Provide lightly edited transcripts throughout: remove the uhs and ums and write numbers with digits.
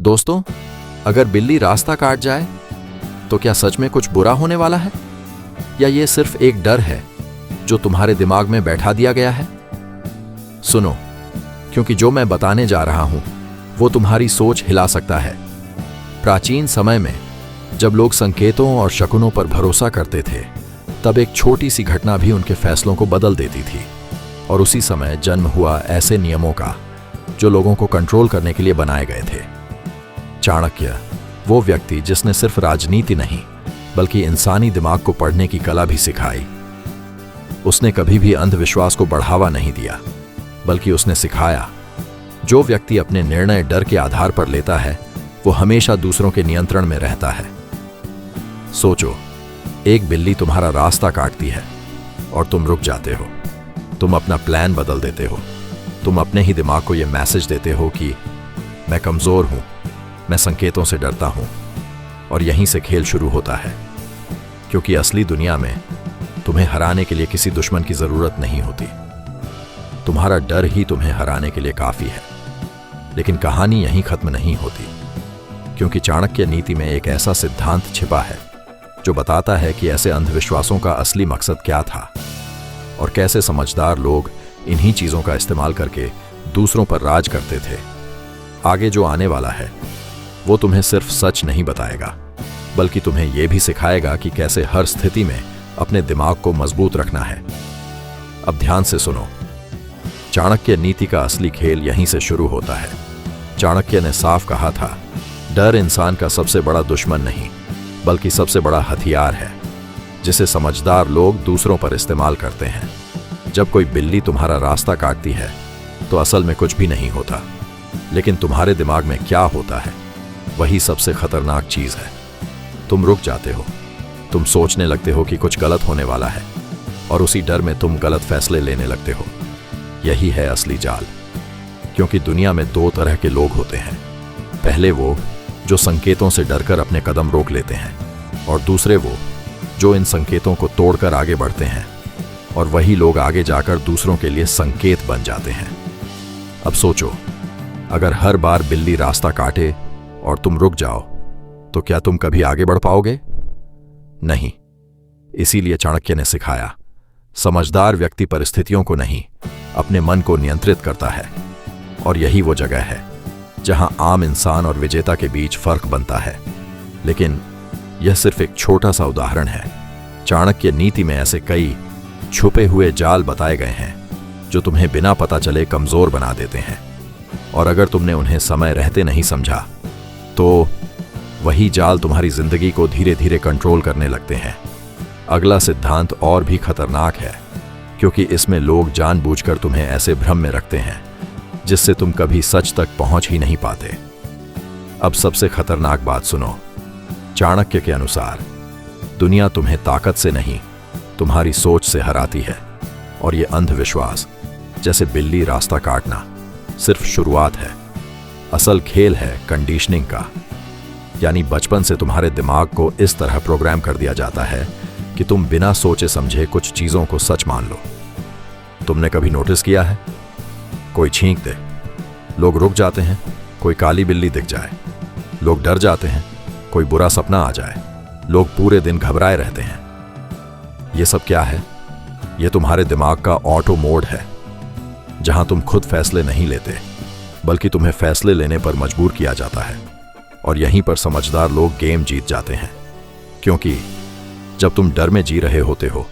दोस्तों, अगर बिल्ली रास्ता काट जाए तो क्या सच में कुछ बुरा होने वाला है, या ये सिर्फ एक डर है जो तुम्हारे दिमाग में बैठा दिया गया है? सुनो, क्योंकि जो मैं बताने जा रहा हूं वो तुम्हारी सोच हिला सकता है। प्राचीन समय में जब लोग संकेतों और शकुनों पर भरोसा करते थे, तब एक छोटी सी घटना भी उनके फैसलों को बदल देती थी। और उसी समय जन्म हुआ ऐसे नियमों का जो लोगों को कंट्रोल करने के लिए बनाए गए थे। चाणक्य, वो व्यक्ति जिसने सिर्फ राजनीति नहीं बल्कि इंसानी दिमाग को पढ़ने की कला भी सिखाई। उसने कभी भी अंधविश्वास को बढ़ावा नहीं दिया, बल्कि उसने सिखाया, जो व्यक्ति अपने निर्णय डर के आधार पर लेता है वो हमेशा दूसरों के नियंत्रण में रहता है। सोचो, एक बिल्ली तुम्हारा रास्ता काटती है और तुम रुक जाते हो। तुम अपना प्लान बदल देते हो। तुम अपने ही दिमाग को यह मैसेज देते हो कि मैं कमजोर हूं, मैं संकेतों से डरता हूं। और यहीं से खेल शुरू होता है, क्योंकि असली दुनिया में तुम्हें हराने के लिए किसी दुश्मन की जरूरत नहीं होती। तुम्हारा डर ही तुम्हें हराने के लिए काफी है। लेकिन कहानी यहीं खत्म नहीं होती, क्योंकि चाणक्य नीति में एक ऐसा सिद्धांत छिपा है जो बताता है कि ऐसे अंधविश्वासों का असली मकसद क्या था और कैसे समझदार लोग इन्हीं चीजों का इस्तेमाल करके दूसरों पर राज करते थे। आगे जो आने वाला है वो तुम्हें सिर्फ सच नहीं बताएगा, बल्कि तुम्हें यह भी सिखाएगा कि कैसे हर स्थिति में अपने दिमाग को मजबूत रखना है। अब ध्यान से सुनो, चाणक्य नीति का असली खेल यहीं से शुरू होता है। चाणक्य ने साफ कहा था, डर इंसान का सबसे बड़ा दुश्मन नहीं बल्कि सबसे बड़ा हथियार है, जिसे समझदार लोग दूसरों पर इस्तेमाल करते हैं। जब कोई बिल्ली तुम्हारा रास्ता काटती है तो असल में कुछ भी नहीं होता, लेकिन तुम्हारे दिमाग में क्या होता है वही सबसे खतरनाक चीज है। तुम रुक जाते हो, तुम सोचने लगते हो कि कुछ गलत होने वाला है, और उसी डर में तुम गलत फैसले लेने लगते हो। यही है असली जाल, क्योंकि दुनिया में दो तरह के लोग होते हैं। पहले वो जो संकेतों से डरकर अपने कदम रोक लेते हैं, और दूसरे वो जो इन संकेतों को तोड़कर आगे बढ़ते हैं। और वही लोग आगे जाकर दूसरों के लिए संकेत बन जाते हैं। अब सोचो, अगर हर बार बिल्ली रास्ता काटे और तुम रुक जाओ तो क्या तुम कभी आगे बढ़ पाओगे? नहीं। इसीलिए चाणक्य ने सिखाया, समझदार व्यक्ति परिस्थितियों को नहीं, अपने मन को नियंत्रित करता है। और यही वो जगह है जहां आम इंसान और विजेता के बीच फर्क बनता है। लेकिन यह सिर्फ एक छोटा सा उदाहरण है। चाणक्य नीति में ऐसे कई छुपे हुए जाल बताए गए हैं जो तुम्हें बिना पता चले कमजोर बना देते हैं। और अगर तुमने उन्हें समय रहते नहीं समझा तो वही जाल तुम्हारी जिंदगी को धीरे धीरे कंट्रोल करने लगते हैं। अगला सिद्धांत और भी खतरनाक है, क्योंकि इसमें लोग जानबूझकर तुम्हें ऐसे भ्रम में रखते हैं जिससे तुम कभी सच तक पहुंच ही नहीं पाते। अब सबसे खतरनाक बात सुनो, चाणक्य के अनुसार दुनिया तुम्हें ताकत से नहीं, तुम्हारी सोच से हराती है। और ये अंधविश्वास, जैसे बिल्ली रास्ता काटना, सिर्फ शुरुआत है। असल खेल है कंडीशनिंग का, यानी बचपन से तुम्हारे दिमाग को इस तरह प्रोग्राम कर दिया जाता है कि तुम बिना सोचे समझे कुछ चीजों को सच मान लो। तुमने कभी नोटिस किया है, कोई छींक दे, लोग रुक जाते हैं। कोई काली बिल्ली दिख जाए, लोग डर जाते हैं। कोई बुरा सपना आ जाए, लोग पूरे दिन घबराए रहते हैं। ये सब क्या है? ये तुम्हारे दिमाग का ऑटो मोड है, जहां तुम खुद फैसले नहीं लेते, बल्कि तुम्हें फैसले लेने पर मजबूर किया जाता है। और यहीं पर समझदार लोग गेम जीत जाते हैं, क्योंकि जब तुम डर में जी रहे होते हो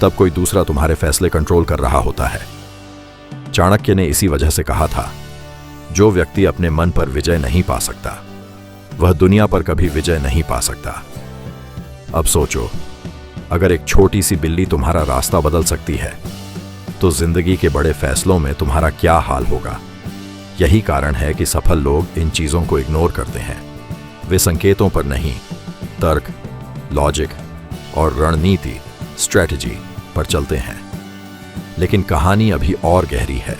तब कोई दूसरा तुम्हारे फैसले कंट्रोल कर रहा होता है। चाणक्य ने इसी वजह से कहा था, जो व्यक्ति अपने मन पर विजय नहीं पा सकता वह दुनिया पर कभी विजय नहीं पा सकता। अब सोचो, अगर एक छोटी सी बिल्ली तुम्हारा रास्ता बदल सकती है तो जिंदगी के बड़े फैसलों में तुम्हारा क्या हाल होगा? यही कारण है कि सफल लोग इन चीजों को इग्नोर करते हैं। वे संकेतों पर नहीं, तर्क, लॉजिक और रणनीति, स्ट्रेटजी पर चलते हैं। लेकिन कहानी अभी और गहरी है,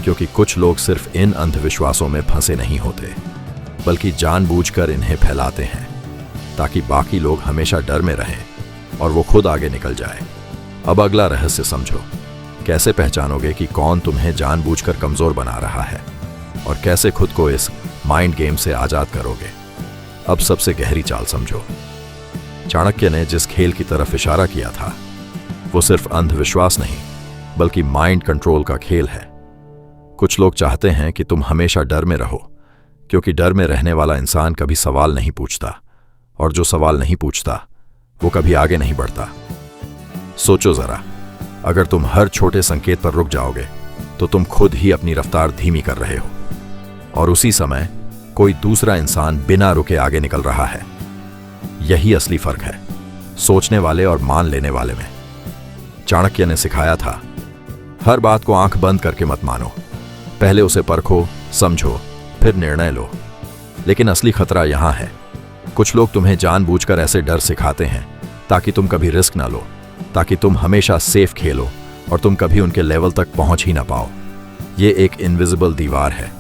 क्योंकि कुछ लोग सिर्फ इन अंधविश्वासों में फंसे नहीं होते, बल्कि जानबूझकर इन्हें फैलाते हैं ताकि बाकी लोग हमेशा डर में रहें और वो खुद आगे निकल जाए। अब अगला रहस्य समझो, कैसे पहचानोगे कि कौन तुम्हें जानबूझकर कमजोर बना रहा है और कैसे खुद को इस माइंड गेम से आजाद करोगे। अब सबसे गहरी चाल समझो। चाणक्य ने जिस खेल की तरफ इशारा किया था वो सिर्फ अंधविश्वास नहीं बल्कि माइंड कंट्रोल का खेल है। कुछ लोग चाहते हैं कि तुम हमेशा डर में रहो, क्योंकि डर में रहने वाला इंसान कभी सवाल नहीं पूछता, और जो सवाल नहीं पूछता वो कभी आगे नहीं बढ़ता। सोचो जरा, अगर तुम हर छोटे संकेत पर रुक जाओगे तो तुम खुद ही अपनी रफ्तार धीमी कर रहे हो, और उसी समय कोई दूसरा इंसान बिना रुके आगे निकल रहा है। यही असली फर्क है सोचने वाले और मान लेने वाले में। चाणक्य ने सिखाया था, हर बात को आंख बंद करके मत मानो, पहले उसे परखो, समझो, फिर निर्णय लो। लेकिन असली खतरा यहां है, कुछ लोग तुम्हें जानबूझकर ऐसे डर सिखाते हैं ताकि तुम कभी रिस्क ना लो, ताकि तुम हमेशा सेफ खेलो और तुम कभी उनके लेवल तक पहुंच ही ना पाओ। ये एक इनविजिबल दीवार है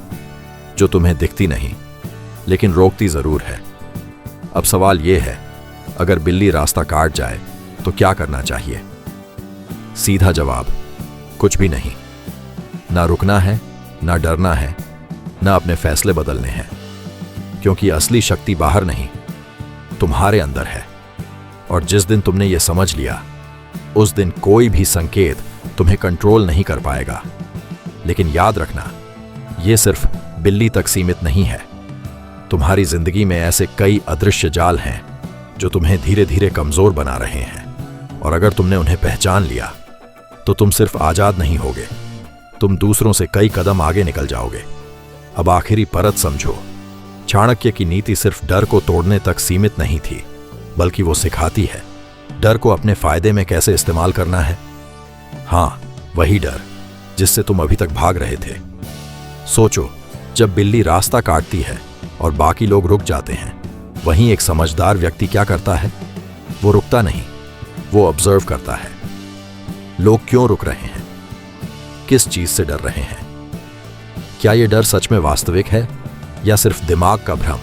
जो तुम्हें दिखती नहीं लेकिन रोकती जरूर है। अब सवाल यह है, अगर बिल्ली रास्ता काट जाए तो क्या करना चाहिए? सीधा जवाब, कुछ भी नहीं। ना रुकना है, ना डरना है, ना अपने फैसले बदलने हैं, क्योंकि असली शक्ति बाहर नहीं, तुम्हारे अंदर है। और जिस दिन तुमने ये समझ लिया, उस दिन कोई भी संकेत तुम्हें कंट्रोल नहीं कर पाएगा। लेकिन याद रखना, यह सिर्फ बिल्ली तक सीमित नहीं है। तुम्हारी जिंदगी में ऐसे कई अदृश्य जाल हैं जो तुम्हें धीरे धीरे कमजोर बना रहे हैं, और अगर तुमने उन्हें पहचान लिया तो तुम सिर्फ आजाद नहीं होगे, तुम दूसरों से कई कदम आगे निकल जाओगे। अब आखिरी परत समझो, चाणक्य की नीति सिर्फ डर को तोड़ने तक सीमित नहीं थी, बल्कि वो सिखाती है डर को अपने फायदे में कैसे इस्तेमाल करना है। हाँ, वही डर जिससे तुम अभी तक भाग रहे थे। सोचो, जब बिल्ली रास्ता काटती है और बाकी लोग रुक जाते हैं, वहीं एक समझदार व्यक्ति क्या करता है? वो रुकता नहीं, वो ऑब्जर्व करता है। लोग क्यों रुक रहे हैं? किस चीज से डर रहे हैं? क्या ये डर सच में वास्तविक है या सिर्फ दिमाग का भ्रम?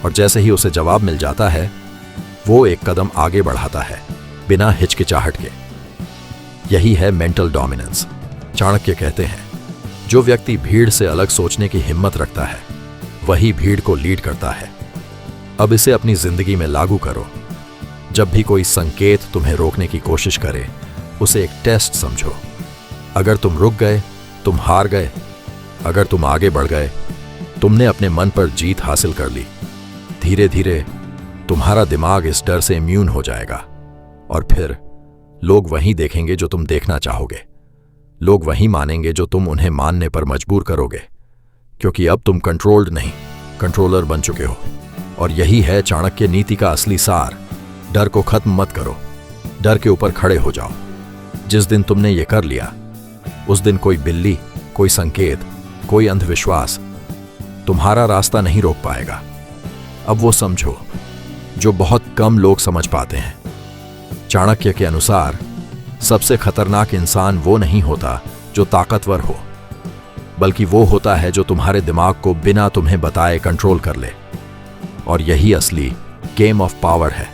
और जैसे ही उसे जवाब मिल जाता है, वो एक कदम आगे बढ़ाता है बिना हिचकिचाहट के। यही है मेंटल डोमिनेंस। चाणक्य कहते हैं, जो व्यक्ति भीड़ से अलग सोचने की हिम्मत रखता है वही भीड़ को लीड करता है। अब इसे अपनी जिंदगी में लागू करो। जब भी कोई संकेत तुम्हें रोकने की कोशिश करे, उसे एक टेस्ट समझो। अगर तुम रुक गए, तुम हार गए। अगर तुम आगे बढ़ गए, तुमने अपने मन पर जीत हासिल कर ली। धीरे धीरे तुम्हारा दिमाग इस डर से इम्यून हो जाएगा, और फिर लोग वही देखेंगे जो तुम देखना चाहोगे। लोग वही मानेंगे जो तुम उन्हें मानने पर मजबूर करोगे, क्योंकि अब तुम कंट्रोल्ड नहीं, कंट्रोलर बन चुके हो। और यही है चाणक्य नीति का असली सार। डर को खत्म मत करो, डर के ऊपर खड़े हो जाओ। जिस दिन तुमने ये कर लिया, उस दिन कोई बिल्ली, कोई संकेत, कोई अंधविश्वास तुम्हारा रास्ता नहीं रोक पाएगा। अब वो समझो जो बहुत कम लोग समझ पाते हैं। चाणक्य के अनुसार सबसे खतरनाक इंसान वो नहीं होता जो ताकतवर हो, बल्कि वो होता है जो तुम्हारे दिमाग को बिना तुम्हें बताए कंट्रोल कर ले। और यही असली गेम ऑफ पावर है।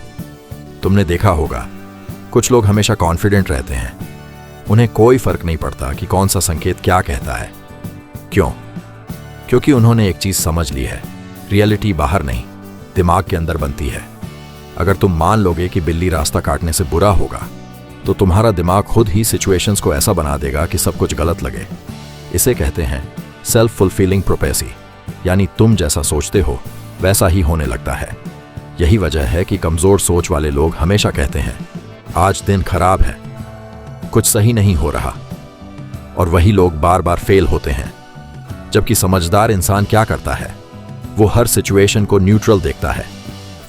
तुमने देखा होगा, कुछ लोग हमेशा कॉन्फिडेंट रहते हैं। उन्हें कोई फर्क नहीं पड़ता कि कौन सा संकेत क्या कहता है। क्यों? क्योंकि उन्होंने एक चीज समझ ली है, रियलिटी बाहर नहीं, दिमाग के अंदर बनती है। अगर तुम मान लोगे कि बिल्ली रास्ता काटने से बुरा होगा, तो तुम्हारा दिमाग खुद ही सिचुएशंस को ऐसा बना देगा कि सब कुछ गलत लगे। इसे कहते हैं सेल्फ फुलफिलिंग प्रोफेसी, यानी तुम जैसा सोचते हो वैसा ही होने लगता है। यही वजह है कि कमजोर सोच वाले लोग हमेशा कहते हैं, आज दिन खराब है, कुछ सही नहीं हो रहा, और वही लोग बार बार फेल होते हैं। जबकि समझदार इंसान क्या करता है? वो हर सिचुएशन को न्यूट्रल देखता है।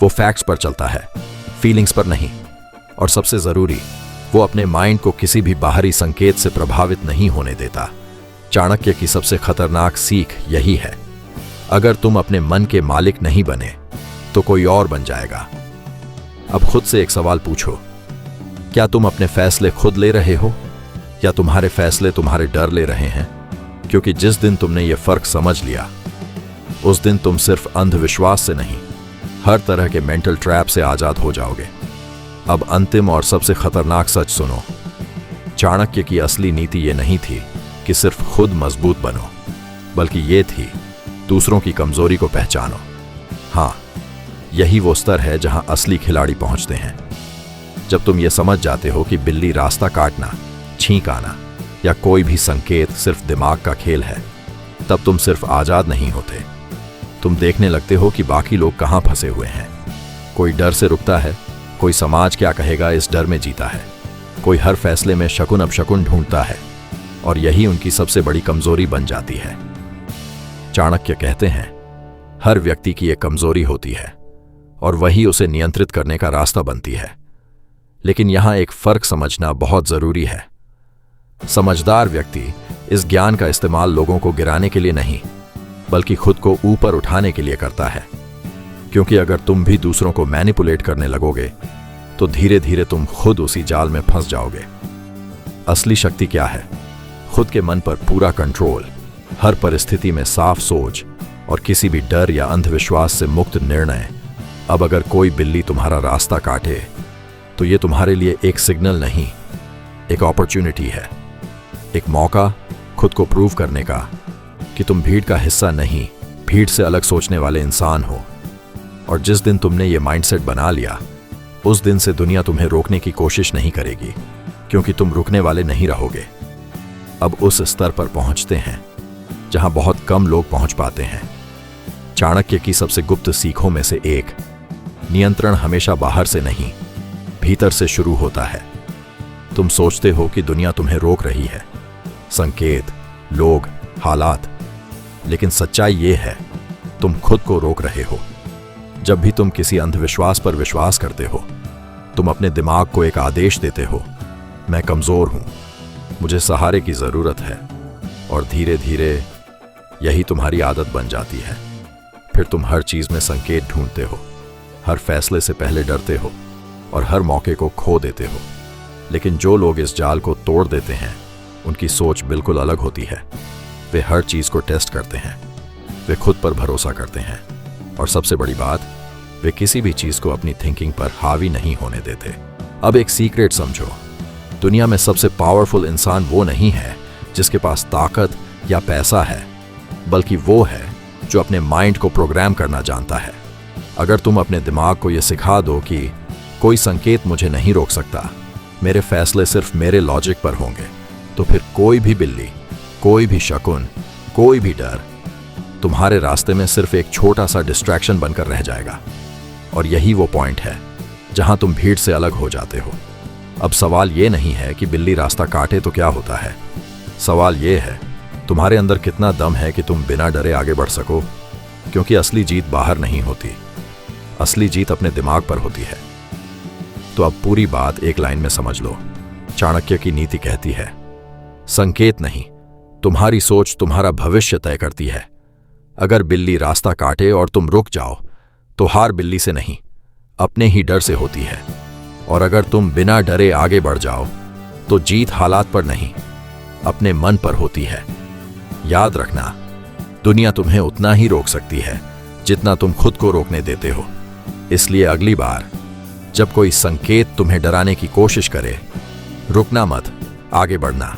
वो फैक्ट्स पर चलता है, फीलिंग्स पर नहीं। और सबसे जरूरी, वो अपने माइंड को किसी भी बाहरी संकेत से प्रभावित नहीं होने देता। चाणक्य की सबसे खतरनाक सीख यही है, अगर तुम अपने मन के मालिक नहीं बने तो कोई और बन जाएगा। अब खुद से एक सवाल पूछो, क्या तुम अपने फैसले खुद ले रहे हो या तुम्हारे फैसले तुम्हारे डर ले रहे हैं? क्योंकि जिस दिन तुमने ये फर्क समझ लिया, उस दिन तुम सिर्फ अंधविश्वास से नहीं, हर तरह के मेंटल ट्रैप से आजाद हो जाओगे। अब अंतिम और सबसे खतरनाक सच सुनो, चाणक्य की असली नीति ये नहीं थी कि सिर्फ खुद मजबूत बनो, बल्कि ये थी दूसरों की कमजोरी को पहचानो। हाँ, यही वो स्तर है जहां असली खिलाड़ी पहुंचते हैं। जब तुम ये समझ जाते हो कि बिल्ली रास्ता काटना, छींक आना या कोई भी संकेत सिर्फ दिमाग का खेल है, तब तुम सिर्फ आजाद नहीं होते, तुम देखने लगते हो कि बाकी लोग कहां फंसे हुए हैं। कोई डर से रुकता है, कोई समाज क्या कहेगा इस डर में जीता है, कोई हर फैसले में शकुन अपशकुन ढूंढता है, और यही उनकी सबसे बड़ी कमजोरी बन जाती है। चाणक्य कहते हैं, हर व्यक्ति की एक कमजोरी होती है और वही उसे नियंत्रित करने का रास्ता बनती है। लेकिन यहां एक फर्क समझना बहुत जरूरी है। समझदार व्यक्ति इस ज्ञान का इस्तेमाल लोगों को गिराने के लिए नहीं, बल्कि खुद को ऊपर उठाने के लिए करता है। क्योंकि अगर तुम भी दूसरों को मैनिपुलेट करने लगोगे तो धीरे धीरे तुम खुद उसी जाल में फंस जाओगे। असली शक्ति क्या है? खुद के मन पर पूरा कंट्रोल, हर परिस्थिति में साफ सोच और किसी भी डर या अंधविश्वास से मुक्त निर्णय। अब अगर कोई बिल्ली तुम्हारा रास्ता काटे तो ये तुम्हारे लिए एक सिग्नल नहीं, एक अपॉर्चुनिटी है, एक मौका खुद को प्रूव करने का कि तुम भीड़ का हिस्सा नहीं, भीड़ से अलग सोचने वाले इंसान हो। और जिस दिन तुमने ये माइंडसेट बना लिया, उस दिन से दुनिया तुम्हें रोकने की कोशिश नहीं करेगी, क्योंकि तुम रुकने वाले नहीं रहोगे। अब उस स्तर पर पहुंचते हैं जहां बहुत कम लोग पहुंच पाते हैं। चाणक्य की सबसे गुप्त सीखों में से एक, नियंत्रण हमेशा बाहर से नहीं, भीतर से शुरू होता है। तुम सोचते हो कि दुनिया तुम्हें रोक रही है, संकेत, लोग, हालात, लेकिन सच्चाई ये है, तुम खुद को रोक रहे हो। जब भी तुम किसी अंधविश्वास पर विश्वास करते हो, तुम अपने दिमाग को एक आदेश देते हो, मैं कमजोर हूं, मुझे सहारे की जरूरत है, और धीरे धीरे यही तुम्हारी आदत बन जाती है। फिर तुम हर चीज में संकेत ढूंढते हो, हर फैसले से पहले डरते हो और हर मौके को खो देते हो। लेकिन जो लोग इस जाल को तोड़ देते हैं, उनकी सोच बिल्कुल अलग होती है। वे हर चीज को टेस्ट करते हैं, वे खुद पर भरोसा करते हैं, और सबसे बड़ी बात, वे किसी भी चीज को अपनी थिंकिंग पर हावी नहीं होने देते। अब एक सीक्रेट समझो, दुनिया में सबसे पावरफुल इंसान वो नहीं है जिसके पास ताकत या पैसा है, बल्कि वो है जो अपने माइंड को प्रोग्राम करना जानता है। अगर तुम अपने दिमाग को यह सिखा दो कि कोई संकेत मुझे नहीं रोक सकता, मेरे फैसले सिर्फ मेरे लॉजिक पर होंगे, तो फिर कोई भी बिल्ली, कोई भी शकुन, कोई भी डर तुम्हारे रास्ते में सिर्फ एक छोटा सा डिस्ट्रैक्शन बनकर रह जाएगा। और यही वो पॉइंट है जहां तुम भीड़ से अलग हो जाते हो। अब सवाल ये नहीं है कि बिल्ली रास्ता काटे तो क्या होता है, सवाल ये है तुम्हारे अंदर कितना दम है कि तुम बिना डरे आगे बढ़ सको। क्योंकि असली जीत बाहर नहीं होती, असली जीत अपने दिमाग पर होती है। तो अब पूरी बात एक लाइन में समझ लो। चाणक्य की नीति कहती है, संकेत नहीं, तुम्हारी सोच तुम्हारा भविष्य तय करती है। अगर बिल्ली रास्ता काटे और तुम रुक जाओ, तो हार बिल्ली से नहीं, अपने ही डर से होती है। और अगर तुम बिना डरे आगे बढ़ जाओ, तो जीत हालात पर नहीं, अपने मन पर होती है। याद रखना, दुनिया तुम्हें उतना ही रोक सकती है जितना तुम खुद को रोकने देते हो। इसलिए अगली बार जब कोई संकेत तुम्हें डराने की कोशिश करे, रुकना मत, आगे बढ़ना।